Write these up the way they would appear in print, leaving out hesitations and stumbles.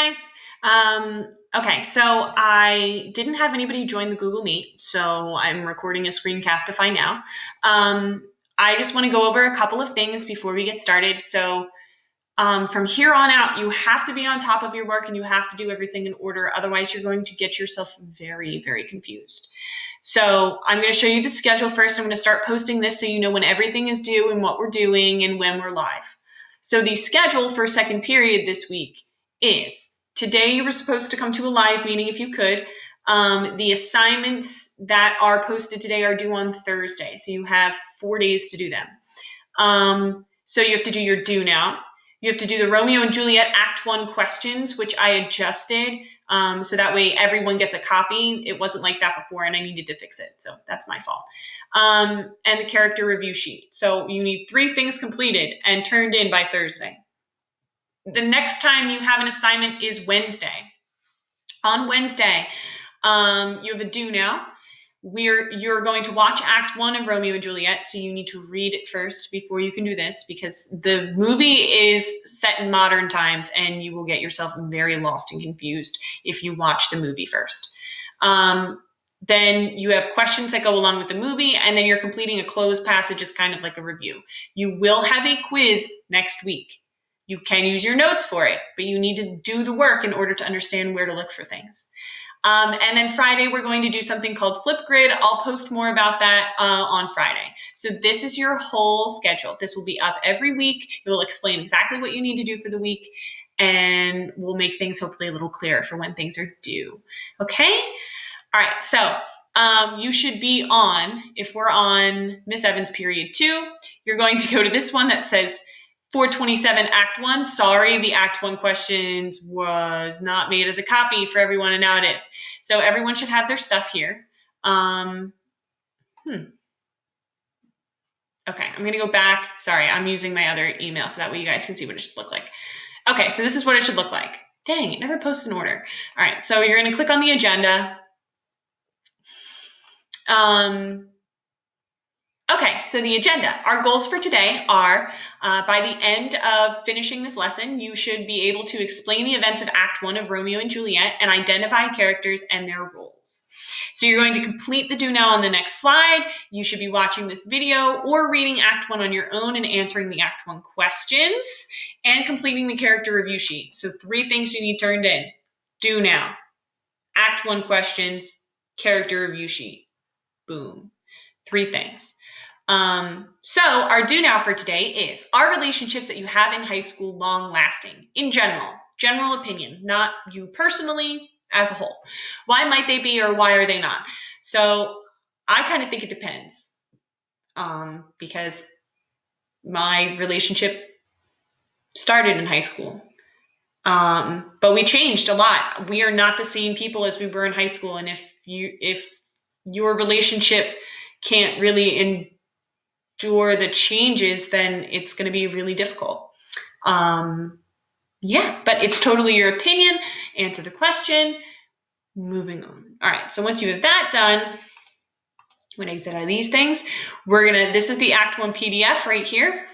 guys. Okay, so I didn't have anybody join the Google Meet, so I'm recording a screencastify now. I just want to go over a couple of things before we get started. So from here on out, you have to be on top of your work and you have to do everything in order. Otherwise, you're going to get yourself very, very confused. So I'm going to show you the schedule first. I'm going to start posting this so you know when everything is due and what we're doing and when we're live. So the schedule for second period this week is today you were supposed to come to a live meeting if you could. The assignments that are posted today are due on Thursday. So you have 4 days to do them. So you have to do your due now. You have to do the Romeo and Juliet Act 1 questions, which I adjusted. So that way everyone gets a copy. It wasn't like that before and I needed to fix it. So that's my fault. And the character review sheet. So you need 3 things completed and turned in by Thursday. The next time you have an assignment is Wednesday. On Wednesday, you have a due now. You're going to watch Act 1 of Romeo and Juliet, so you need to read it first before you can do this because the movie is set in modern times and you will get yourself very lost and confused if you watch the movie first. Then you have questions that go along with the movie, and then you're completing a closed passage as kind of like a review. You will have a quiz next week. You can use your notes for it, but you need to do the work in order to understand where to look for things. And then Friday, we're going to do something called Flipgrid. I'll post more about that on Friday. So this is your whole schedule. This will be up every week. It will explain exactly what you need to do for the week, and we'll make things hopefully a little clearer for when things are due. Okay? All right, so you should be on, if we're on Miss Evans period 2, you're going to go to this one that says 427 Act 1. Sorry, the Act 1 questions was not made as a copy for everyone, and now it is. So everyone should have their stuff here. Okay, I'm going to go back. Sorry, I'm using my other email so that way you guys can see what it should look like. Okay, so this is what it should look like. Dang, it never posts in order. All right, so you're going to click on the agenda. Okay, so the agenda. Our goals for today are, by the end of finishing this lesson, you should be able to explain the events of Act 1 of Romeo and Juliet and identify characters and their roles. So you're going to complete the do now on the next slide. You should be watching this video or reading Act 1 on your own and answering the Act 1 questions and completing the character review sheet. So 3 things you need turned in. Do now, Act 1 questions, character review sheet. Boom. 3 things. So our do now for today is, are relationships that you have in high school long lasting? In general opinion, not you personally, as a whole. Why might they be or why are they not? So I kind of think it depends, because my relationship started in high school, but we changed a lot. We are not the same people as we were in high school, and if your relationship can't really endure the changes, then it's going to be really difficult. Yeah, but it's totally your opinion. Answer the question. Moving on. All right, so once you have that done, I'm going to exit out of these things. This is the Act 1 PDF right here.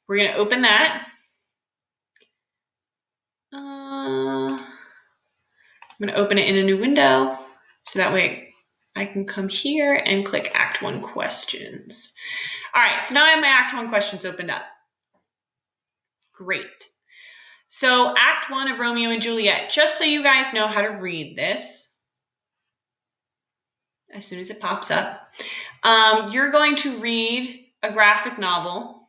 We're going to open that. I'm going to open it in a new window so that way I can come here and click Act 1 questions. All right, so now I have my Act 1 questions opened up. Great. So Act 1 of Romeo and Juliet, just so you guys know how to read this, as soon as it pops up, you're going to read a graphic novel,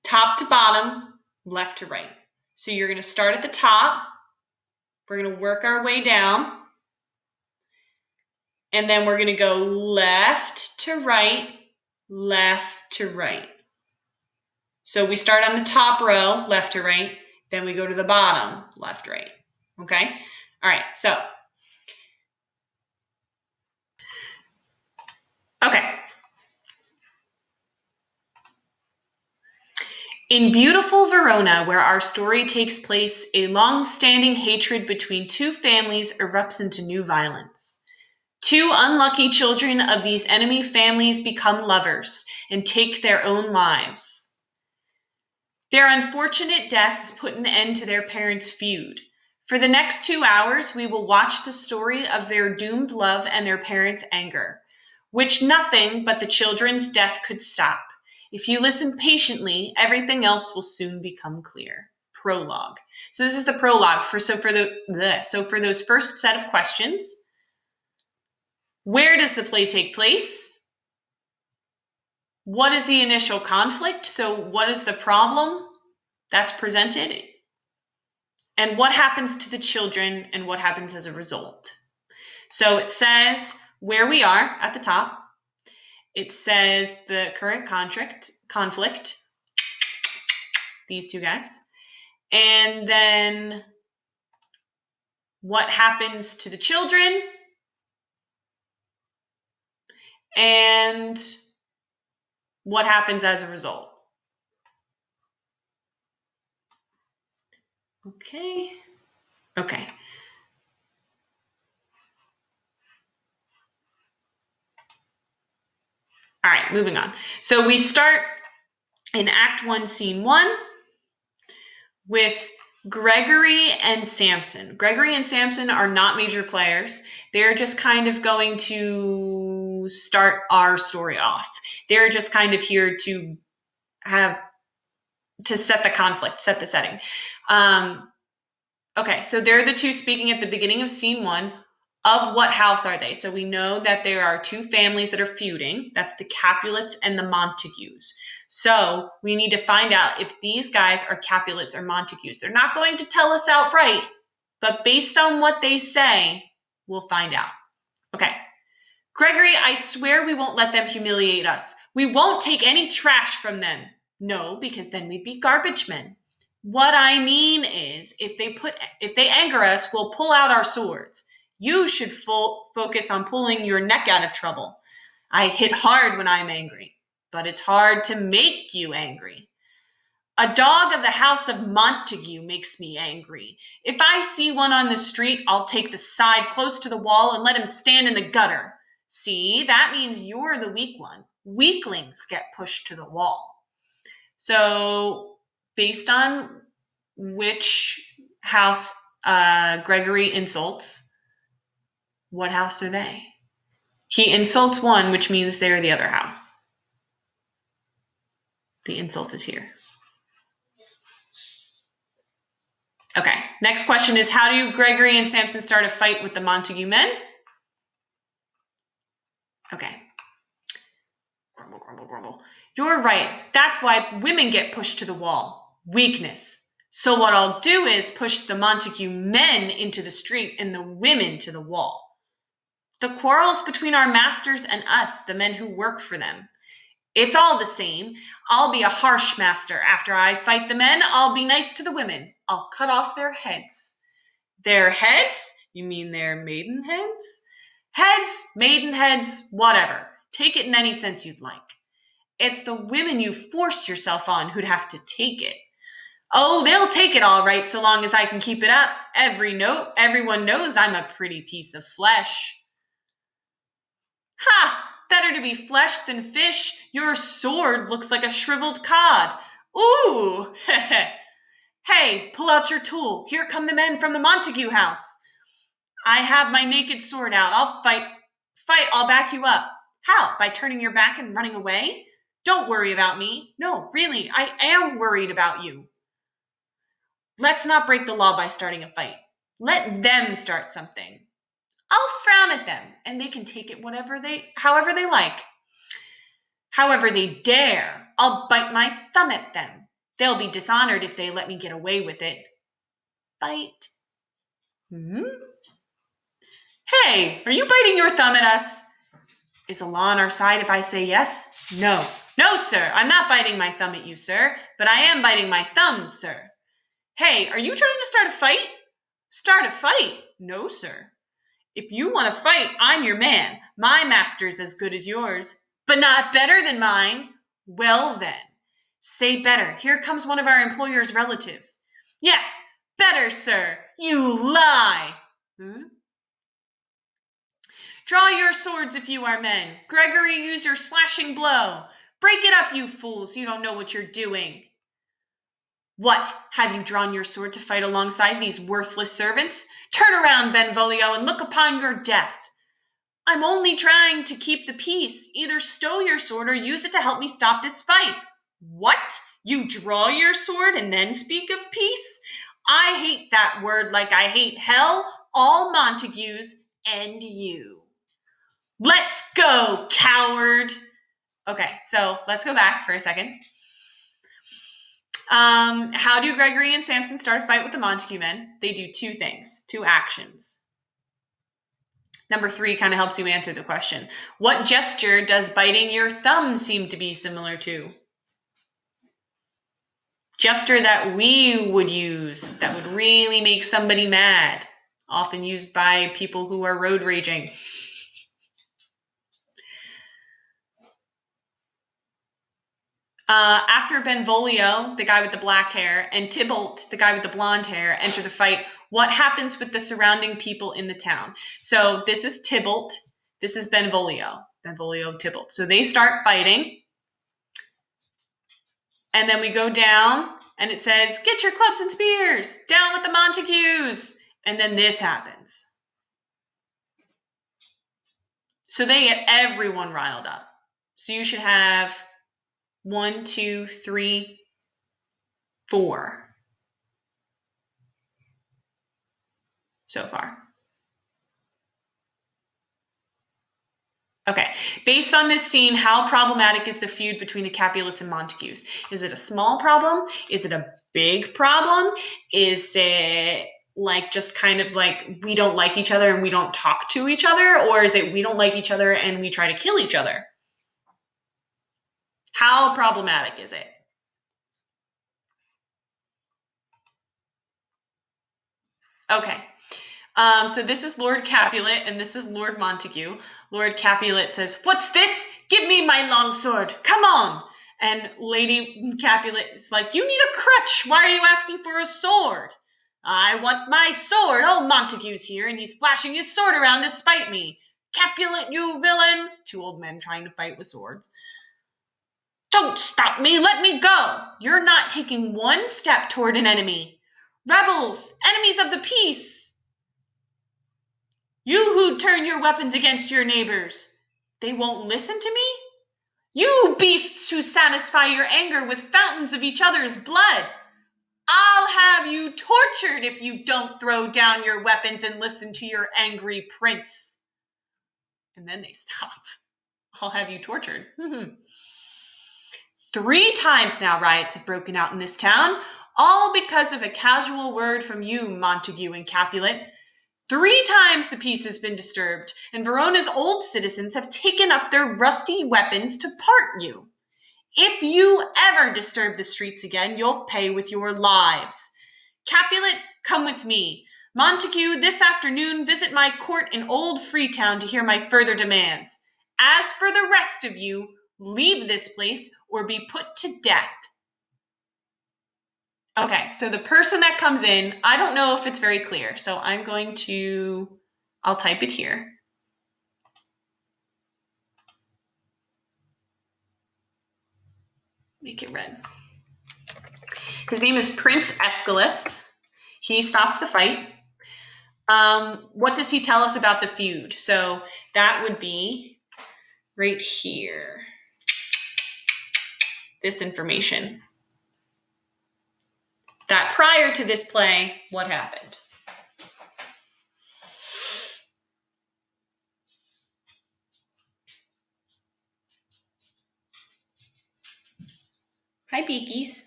top to bottom, left to right. So you're going to start at the top. We're going to work our way down. And then we're going to go left to right, left to right. So we start on the top row, left to right. Then we go to the bottom, left, right. Okay? All right, so. Okay. In beautiful Verona, where our story takes place, a long-standing hatred between 2 families erupts into new violence. 2 unlucky children of these enemy families become lovers and take their own lives. Their unfortunate deaths put an end to their parents' feud. For the next 2 hours, we will watch the story of their doomed love and their parents' anger, which nothing but the children's death could stop. If you listen patiently, everything else will soon become clear. Prologue. So this is the prologue for those first set of questions. Where does the play take place? What is the initial conflict? So what is the problem that's presented? And what happens to the children and what happens as a result? So it says where we are at the top. It says the current conflict, these two guys. And then what happens to the children and what happens as a result. Okay. All right, moving on. So we start in Act 1, Scene 1 with Gregory and Samson. Gregory and Samson are not major players. They're just kind of going to start our story off. They're just kind of here to set the conflict, set the setting. Okay, so they're the two speaking at the beginning of Scene 1. Of what house are they? So we know that there are two families that are feuding. That's the Capulets and the Montagues. So we need to find out if these guys are Capulets or Montagues. They're not going to tell us outright, but based on what they say, we'll find out. Okay. Gregory, I swear we won't let them humiliate us. We won't take any trash from them. No, because then we'd be garbage men. What I mean is, if they anger us, we'll pull out our swords. You should focus on pulling your neck out of trouble. I hit hard when I'm angry, but it's hard to make you angry. A dog of the house of Montague makes me angry. If I see one on the street, I'll take the side close to the wall and let him stand in the gutter. See, that means you're the weak one. Weaklings get pushed to the wall. So, based on which house Gregory insults, what house are they? He insults one, which means they're the other house. The insult is here. Okay, next question is, how do Gregory and Samson start a fight with the Montague men? Okay. Grumble, grumble, grumble. You're right. That's why women get pushed to the wall. Weakness. So what I'll do is push the Montague men into the street and the women to the wall. The quarrel's between our masters and us, the men who work for them. It's all the same. I'll be a harsh master. After I fight the men, I'll be nice to the women. I'll cut off their heads. Their heads? You mean their maiden heads? Heads, maiden heads, whatever. Take it in any sense you'd like. It's the women you force yourself on who'd have to take it. Oh, they'll take it all right so long as I can keep it up. Everyone knows I'm a pretty piece of flesh. Ha! Better to be flesh than fish. Your sword looks like a shriveled cod. Ooh! Hey, pull out your tool. Here come the men from the Montague house. I have my naked sword out. I'll fight. I'll back you up. How? By turning your back and running away? Don't worry about me. No, really, I am worried about you. Let's not break the law by starting a fight. Let them start something. I'll frown at them, and they can take it however they like. However they dare, I'll bite my thumb at them. They'll be dishonored if they let me get away with it. Bite. Hey, are you biting your thumb at us? Is the law on our side if I say yes? No. No, sir, I'm not biting my thumb at you, sir, but I am biting my thumb, sir. Hey, are you trying to start a fight? Start a fight? No, sir. If you want to fight, I'm your man. My master's as good as yours, but not better than mine. Well then, say better. Here comes one of our employer's relatives. Yes, better, sir. You lie. Draw your swords if you are men. Gregory, use your slashing blow. Break it up, you fools. You don't know what you're doing. What, have you drawn your sword to fight alongside these worthless servants? Turn around, Benvolio, and look upon your death. I'm only trying to keep the peace. Either stow your sword or use it to help me stop this fight. What? You draw your sword and then speak of peace? I hate that word like I hate hell, all Montagues, and you. Let's go, coward. Okay, so let's go back for a second. How do Gregory and Samson start a fight with the Montague men? They do two things, two actions. Number 3 kind of helps you answer the question. What gesture does biting your thumb seem to be similar to? Gesture that we would use that would really make somebody mad, often used by people who are road raging. After Benvolio, the guy with the black hair, and Tybalt, the guy with the blonde hair, enter the fight, what happens with the surrounding people in the town? So this is Tybalt, this is Benvolio, Tybalt. So they start fighting, and then we go down, and it says, get your clubs and spears, down with the Montagues, and then this happens. So they get everyone riled up. So you should have 1, 2, 3, 4 so far. Okay, based on this scene, how problematic is the feud between the Capulets and Montagues? Is it a small problem? Is it a big problem? Is it like just kind of like we don't like each other and we don't talk to each other? Or is it we don't like each other and we try to kill each other? How problematic is it? Okay. So this is Lord Capulet and this is Lord Montague. Lord Capulet says, what's this? Give me my long sword. Come on. And Lady Capulet is like, you need a crutch. Why are you asking for a sword? I want my sword. Oh, Montague's here and he's flashing his sword around to spite me. Capulet, you villain. 2 old men trying to fight with swords. Don't stop me. Let me go. You're not taking one step toward an enemy. Rebels, enemies of the peace. You who turn your weapons against your neighbors, they won't listen to me? You beasts who satisfy your anger with fountains of each other's blood, I'll have you tortured if you don't throw down your weapons and listen to your angry prince. And then they stop. I'll have you tortured. 3 times now riots have broken out in this town, all because of a casual word from you, Montague and Capulet. 3 times the peace has been disturbed, and Verona's old citizens have taken up their rusty weapons to part you. If you ever disturb the streets again, you'll pay with your lives. Capulet, come with me. Montague, this afternoon visit my court in Old Freetown to hear my further demands. As for the rest of you, leave this place or be put to death. Okay, so the person that comes in, I don't know if it's very clear, so I'll type it here. Make it red. His name is Prince Aeschylus. He stops the fight. What does he tell us about the feud? So that would be right here. This information. That prior to this play, what happened? Hi, Beakies.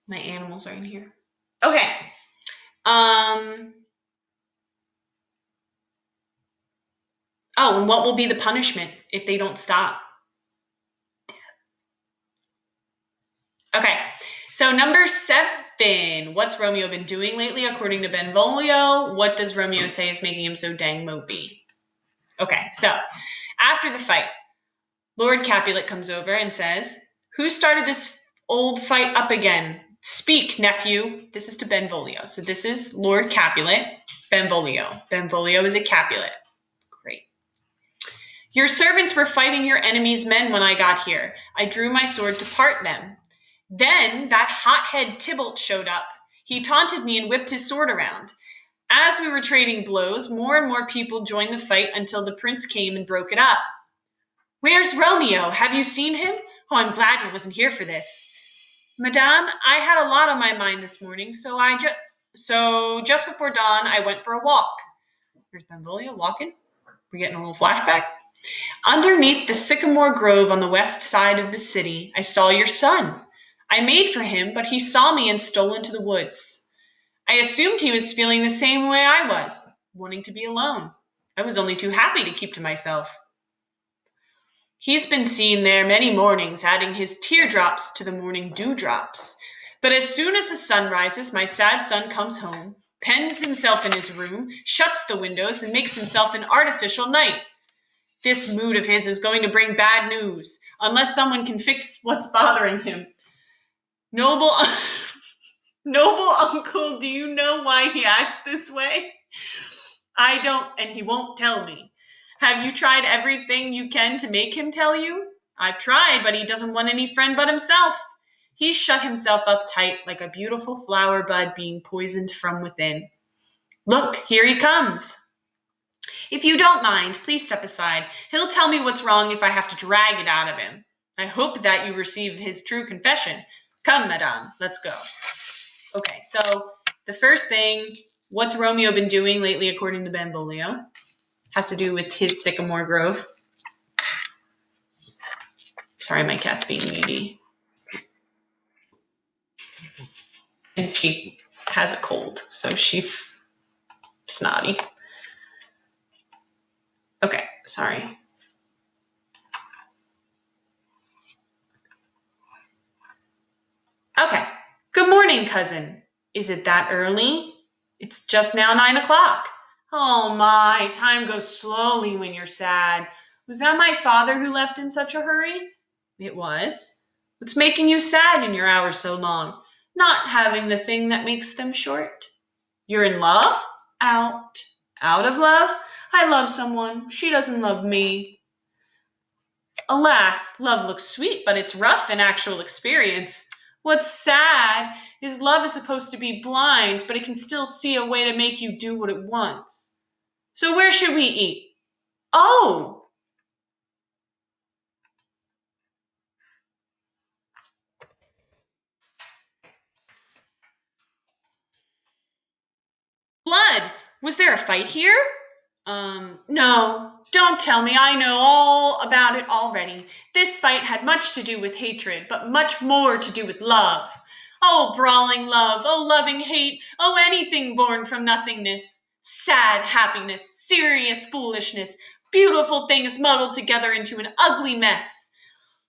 My animals are in here. Okay. Oh, and what will be the punishment if they don't stop? Okay, so number 7. What's Romeo been doing lately according to Benvolio? What does Romeo say is making him so dang mopey? Okay, so after the fight, Lord Capulet comes over and says, who started this old fight up again? Speak, nephew. This is to Benvolio. So this is Lord Capulet, Benvolio. Benvolio is a Capulet. Great. Your servants were fighting your enemy's men when I got here. I drew my sword to part them. Then that hothead Tybalt showed up. He taunted me and whipped his sword around. As we were trading blows, more and more people joined the fight until the prince came and broke it up. Where's Romeo? Have you seen him? Oh, I'm glad he wasn't here for this. Madame, I had a lot on my mind this morning, so just before dawn, I went for a walk. Here's Benvolio walking. We're getting a little flashback. Underneath the sycamore grove on the west side of the city, I saw your son. I made for him, but he saw me and stole into the woods. I assumed he was feeling the same way I was, wanting to be alone. I was only too happy to keep to myself. He's been seen there many mornings, adding his teardrops to the morning dewdrops. But as soon as the sun rises, my sad son comes home, pens himself in his room, shuts the windows, and makes himself an artificial night. This mood of his is going to bring bad news, unless someone can fix what's bothering him. Noble uncle, do you know why he acts this way? I don't, and he won't tell me. Have you tried everything you can to make him tell you? I've tried, but he doesn't want any friend but himself. He's shut himself up tight like a beautiful flower bud being poisoned from within. Look, here he comes. If you don't mind, please step aside. He'll tell me what's wrong if I have to drag it out of him. I hope that you receive his true confession. Come, madame, let's go. Okay, so the first thing, what's Romeo been doing lately according to Benvolio? Has to do with his sycamore grove. Sorry, my cat's being needy. And she has a cold, so she's snotty. Okay, sorry. Okay, good morning, cousin. Is it that early? It's just now 9 o'clock. Oh my, time goes slowly when you're sad. Was that my father who left in such a hurry? It was. What's making you sad in your hours so long? Not having the thing that makes them short. You're in love? Out. Out of love? I love someone. She doesn't love me. Alas, love looks sweet, but it's rough in actual experience. What's sad is love is supposed to be blind, but it can still see a way to make you do what it wants. So where should we eat? Oh! Blood! Was there a fight here? No. Don't tell me. I know all about it already. This fight had much to do with hatred, but much more to do with love. Oh, brawling love. Oh, loving hate. Oh, anything born from nothingness. Sad happiness. Serious foolishness. Beautiful things muddled together into an ugly mess.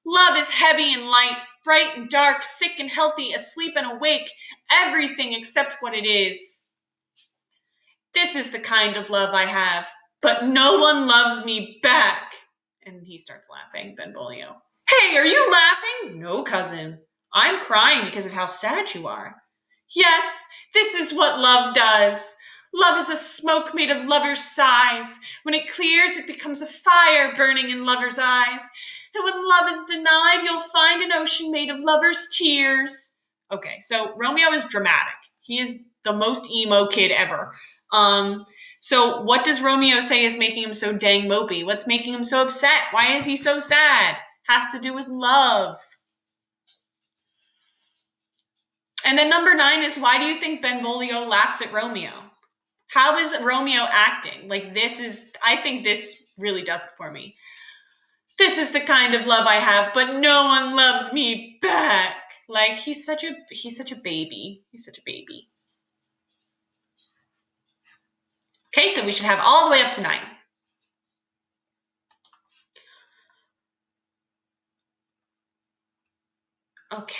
Love is heavy and light, bright and dark, sick and healthy, asleep and awake. Everything except what it is. This is the kind of love I have, but no one loves me back. And he starts laughing, Benvolio. Hey, are you laughing? No, cousin. I'm crying because of how sad you are. Yes, this is what love does. Love is a smoke made of lovers' sighs. When it clears, it becomes a fire burning in lovers' eyes. And when love is denied, you'll find an ocean made of lovers' tears. Okay, so Romeo is dramatic. He is the most emo kid ever. So what does Romeo say is making him so dang mopey? What's making him so upset? Why is he so sad? Has to do with love. And then number 9 is, why do you think Benvolio laughs at Romeo? How is Romeo acting? I think this really does it for me. This is the kind of love I have, but no one loves me back. Like, he's such a baby. He's such a baby. Okay, so we should have all the way up to 9. Okay.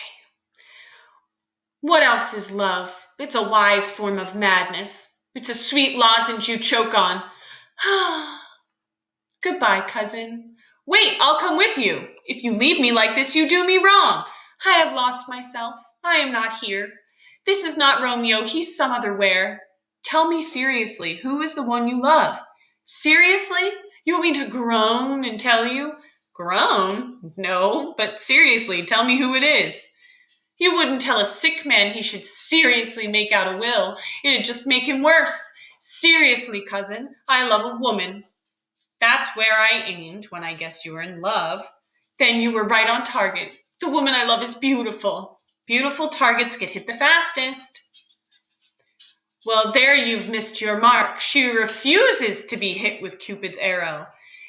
What else is love? It's a wise form of madness. It's a sweet lozenge you choke on. Goodbye, cousin. Wait, I'll come with you. If you leave me like this, you do me wrong. I have lost myself. I am not here. This is not Romeo. He's some other where. Tell me seriously, who is the one you love? Seriously? You want me to groan and tell you? Groan? No, but seriously, tell me who it is. You wouldn't tell a sick man he should seriously make out a will. It'd just make him worse. Seriously, cousin, I love a woman. That's where I aimed when I guessed you were in love. Then you were right on target. The woman I love is beautiful. Beautiful targets get hit the fastest. Well, there you've missed your mark. She refuses to be hit with Cupid's arrow.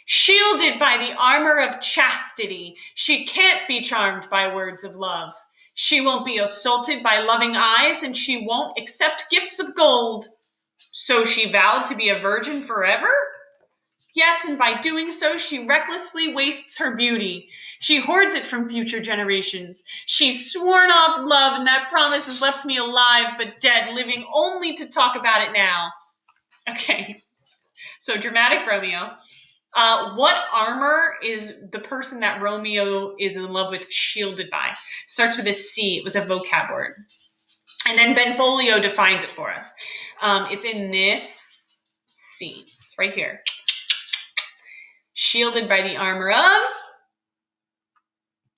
Shielded by the armor of chastity, she can't be charmed by words of love. She won't be assaulted by loving eyes, and she won't accept gifts of gold. So she vowed to be a virgin forever? Yes, and by doing so, she recklessly wastes her beauty. She hoards it from future generations. She's sworn off love, and that promise has left me alive but dead, living only to talk about it now. Okay, so dramatic Romeo. What armor is the person that Romeo is in love with shielded by? Starts with a C. It was a vocab word. And then Benvolio defines it for us. It's in this scene. It's right here. Shielded by the armor of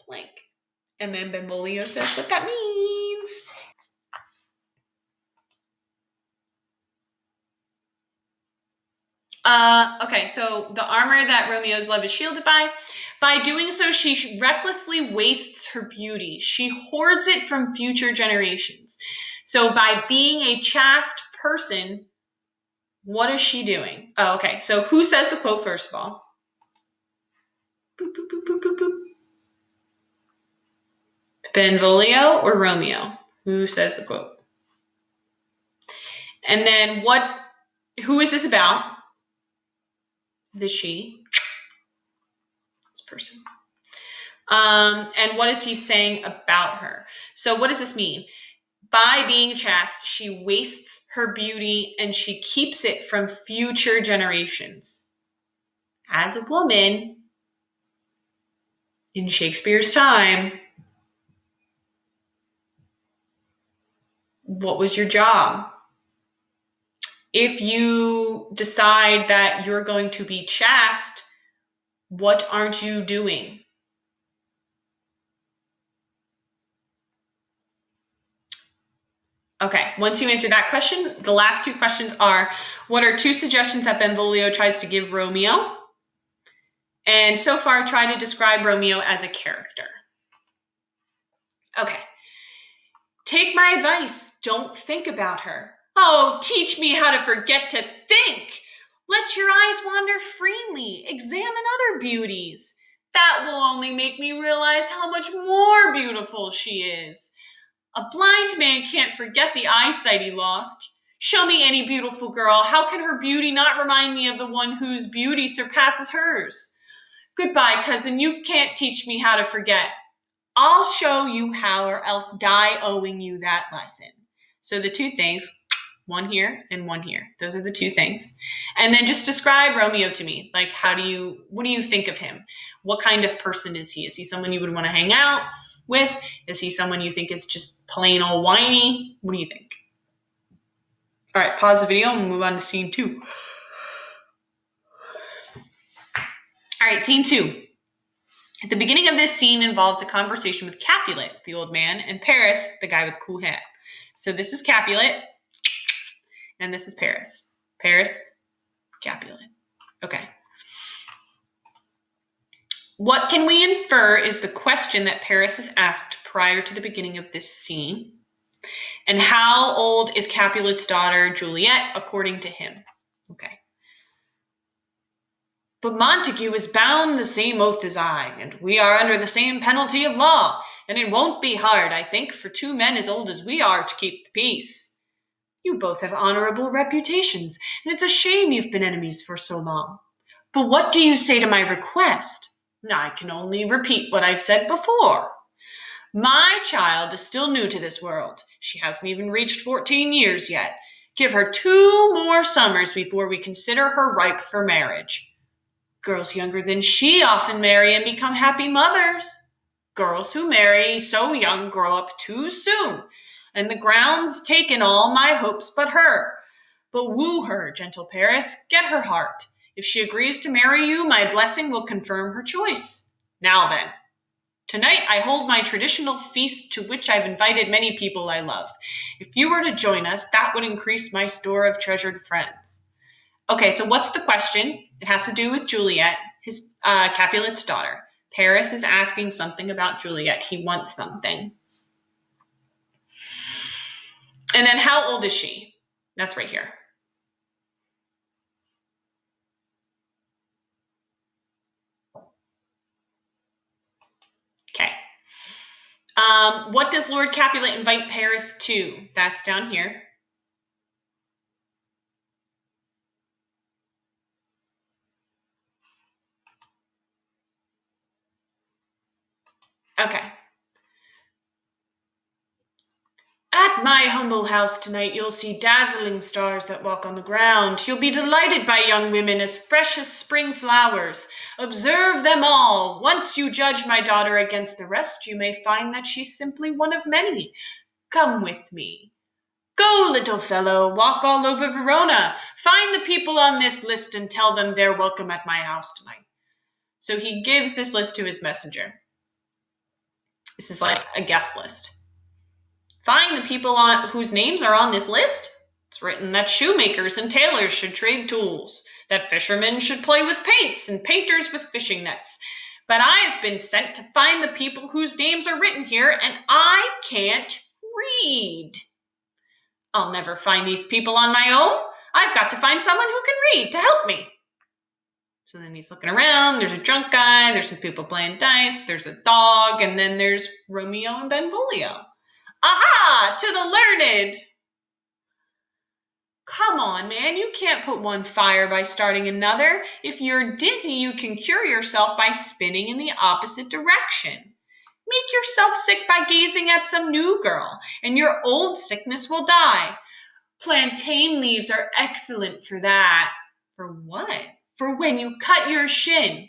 blank. And then Benvolio says what that means. Okay, so the armor that Romeo's love is shielded by doing so, she recklessly wastes her beauty. She hoards it from future generations. So by being a chaste person, what is she doing? Oh, okay, so who says the quote first of all? Boop, boop, boop, boop, boop, boop. Benvolio or Romeo? Who says the quote? And then who is this about? The she. This person. And what is he saying about her? So what does this mean? By being chaste, she wastes her beauty and she keeps it from future generations. As a woman, in Shakespeare's time, what was your job? If you decide that you're going to be chaste, what aren't you doing? Okay, once you answer that question, the last two questions are, what are two suggestions that Benvolio tries to give Romeo? And so far, try to describe Romeo as a character. Okay. Take my advice. Don't think about her. Oh, teach me how to forget to think. Let your eyes wander freely. Examine other beauties. That will only make me realize how much more beautiful she is. A blind man can't forget the eyesight he lost. Show me any beautiful girl. How can her beauty not remind me of the one whose beauty surpasses hers? Goodbye, cousin. You can't teach me how to forget. I'll show you how, or else die owing you that lesson. So the two things, one here and one here. Those are the two things. And then just describe Romeo to me. Like, what do you think of him? What kind of person is he? Is he someone you would want to hang out with? Is he someone you think is just plain old whiny? What do you think? All right, pause the video and we'll move on to scene 2. All right, scene 2. At the beginning of this scene involves a conversation with Capulet, the old man, and Paris, the guy with the cool hat. So this is Capulet, and this is Paris. Paris, Capulet. Okay. What can we infer is the question that Paris is asked prior to the beginning of this scene? And how old is Capulet's daughter, Juliet, according to him? Okay. But Montague is bound the same oath as I, and we are under the same penalty of law, and it won't be hard, I think, for two men as old as we are to keep the peace. You both have honorable reputations, and it's a shame you've been enemies for so long. But what do you say to my request? I can only repeat what I've said before. My child is still new to this world. She hasn't even reached 14 years yet. Give her 2 more summers before we consider her ripe for marriage. Girls younger than she often marry and become happy mothers. Girls who marry so young grow up too soon, and the ground's taken all my hopes but her. But woo her, gentle Paris, get her heart. If she agrees to marry you, my blessing will confirm her choice. Now then, tonight I hold my traditional feast to which I've invited many people I love. If you were to join us, that would increase my store of treasured friends. Okay, so what's the question? It has to do with Juliet, his Capulet's daughter. Paris is asking something about Juliet. He wants something. And then how old is she? That's right here. Okay. What does Lord Capulet invite Paris to? That's down here. Okay. At my humble house tonight, you'll see dazzling stars that walk on the ground. You'll be delighted by young women as fresh as spring flowers. Observe them all. Once you judge my daughter against the rest, you may find that she's simply one of many. Come with me. Go, little fellow, walk all over Verona. Find the people on this list and tell them they're welcome at my house tonight. So he gives this list to his messenger. This is like a guest list. Find the people whose names are on this list. It's written that shoemakers and tailors should trade tools, that fishermen should play with paints and painters with fishing nets. But I have been sent to find the people whose names are written here, and I can't read. I'll never find these people on my own. I've got to find someone who can read to help me. So then he's looking around. There's a drunk guy. There's some people playing dice. There's a dog. And then there's Romeo and Benvolio. Aha! To the learned! Come on, man. You can't put one fire by starting another. If you're dizzy, you can cure yourself by spinning in the opposite direction. Make yourself sick by gazing at some new girl, and your old sickness will die. Plantain leaves are excellent for that. For what? For when you cut your shin.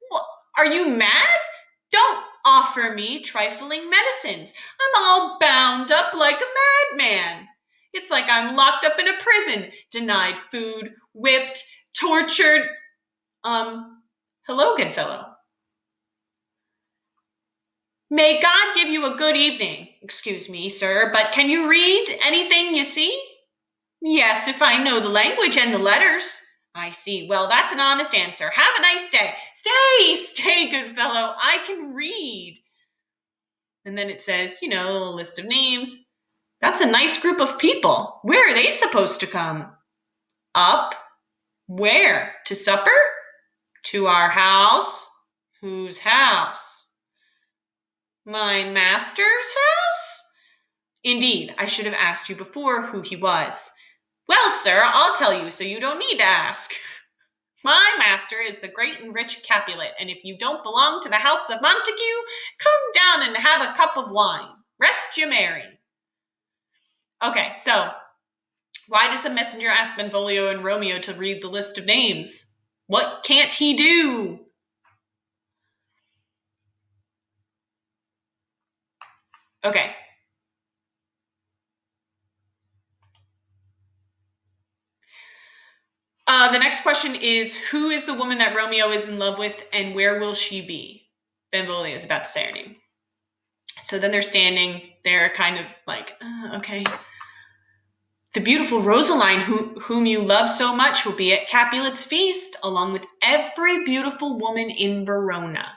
What? Are you mad? Don't offer me trifling medicines. I'm all bound up like a madman. It's like I'm locked up in a prison, denied food, whipped, tortured. Hello, good fellow. May God give you a good evening. Excuse me, sir, but can you read anything you see? Yes, if I know the language and the letters. I see. Well, that's an honest answer. Have a nice day. Stay, good fellow. I can read. And then it says, a list of names. That's a nice group of people. Where are they supposed to come? Up? Where? To supper? To our house? Whose house? My master's house? Indeed, I should have asked you before who he was. Well, sir, I'll tell you, so you don't need to ask. My master is the great and rich Capulet, and if you don't belong to the house of Montague, come down and have a cup of wine. Rest you merry. Okay, so why does the messenger ask Benvolio and Romeo to read the list of names? What can't he do? Okay. The next question is, who is the woman that Romeo is in love with, and where will she be? Benvolio is about to say her name. So then they're standing there kind of like, okay. The beautiful Rosaline, whom you love so much, will be at Capulet's feast, along with every beautiful woman in Verona.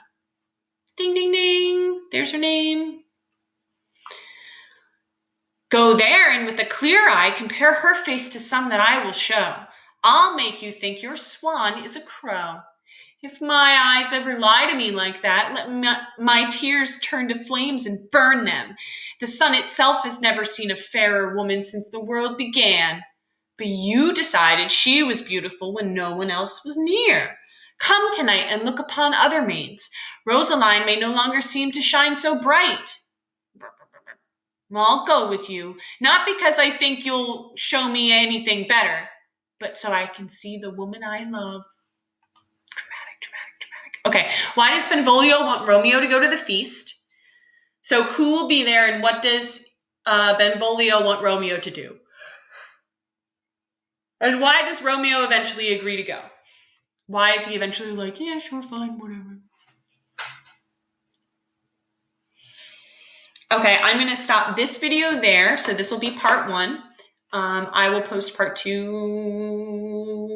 Ding, ding, ding. There's her name. Go there, and with a clear eye, compare her face to some that I will show. I'll make you think your swan is a crow. If my eyes ever lie to me like that, let my tears turn to flames and burn them. The sun itself has never seen a fairer woman since the world began. But you decided she was beautiful when no one else was near. Come tonight and look upon other maids. Rosaline may no longer seem to shine so bright. I'll go with you, not because I think you'll show me anything better, but so I can see the woman I love. Dramatic. Okay, why does Benvolio want Romeo to go to the feast? So who will be there, and what does Benvolio want Romeo to do? And why does Romeo eventually agree to go? why is he eventually like, yeah, sure, fine, whatever. Okay, I'm going to stop this video there. So this will be part 1. I will post part 2